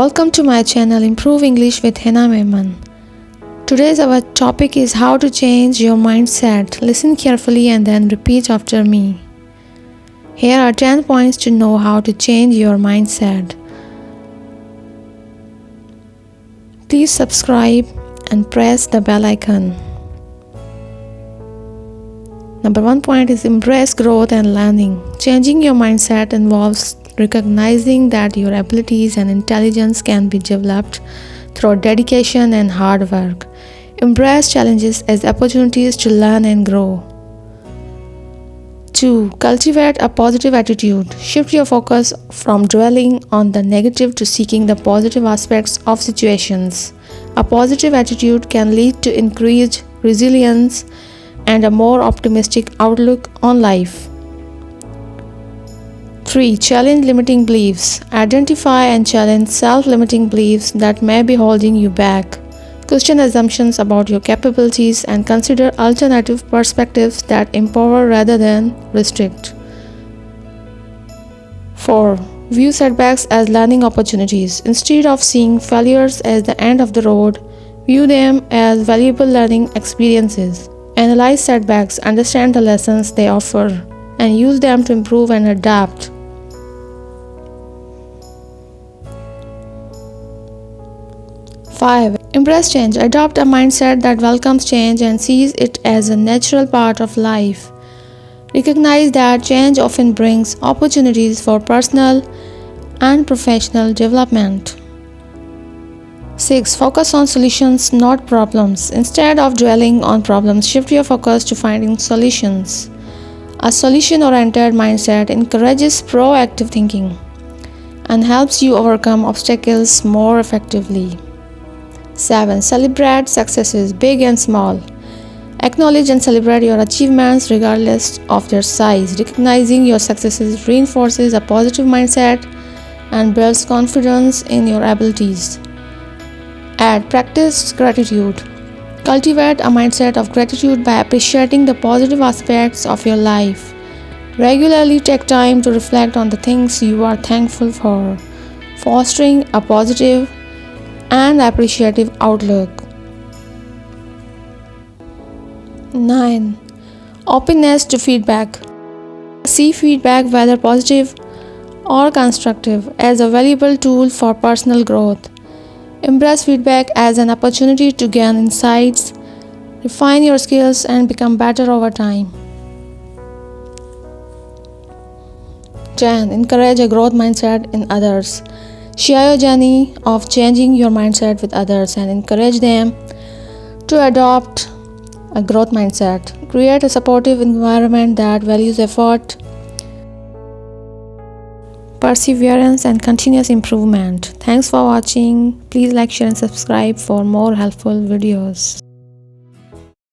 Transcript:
Welcome to my channel Improve English with Hina Memon. Today's our topic is how to change your mindset. Listen carefully and then repeat after me. Here are 10 points to know how to change your mindset. Please subscribe and press the bell icon. Number 1 point is embrace growth and learning. Changing your mindset involves recognizing that your abilities and intelligence can be developed through dedication and hard work. Embrace challenges as opportunities to learn and grow. 2. Cultivate a positive attitude. Shift your focus from dwelling on the negative to seeking the positive aspects of situations. A positive attitude can lead to increased resilience and a more optimistic outlook on life. 3. Challenge limiting beliefs. Identify and challenge self-limiting beliefs that may be holding you back. Question assumptions about your capabilities and consider alternative perspectives that empower rather than restrict. 4. View setbacks as learning opportunities. Instead of seeing failures as the end of the road, view them as valuable learning experiences. Analyze setbacks, understand the lessons they offer, and use them to improve and adapt. 5. Embrace change. Adopt a mindset that welcomes change and sees it as a natural part of life. Recognize that change often brings opportunities for personal and professional development. 6. Focus on solutions, not problems. Instead of dwelling on problems, shift your focus to finding solutions. A solution-oriented mindset encourages proactive thinking and helps you overcome obstacles more effectively. 7. Celebrate successes, big and small. Acknowledge and celebrate your achievements regardless of their size. Recognizing your successes reinforces a positive mindset and builds confidence in your abilities. Add practice gratitude. Cultivate a mindset of gratitude by appreciating the positive aspects of your life. Regularly take time to reflect on the things you are thankful for, fostering a positive and appreciative outlook. 9. Openness to feedback. See feedback, whether positive or constructive, as a valuable tool for personal growth. Embrace feedback as an opportunity to gain insights, refine your skills, and become better over time. 10. Encourage a growth mindset in others. Share your journey of changing your mindset with others and encourage them to adopt a growth mindset. Create a supportive environment that values effort, perseverance, and continuous improvement. Thanks for watching. Please like, share, and subscribe for more helpful videos.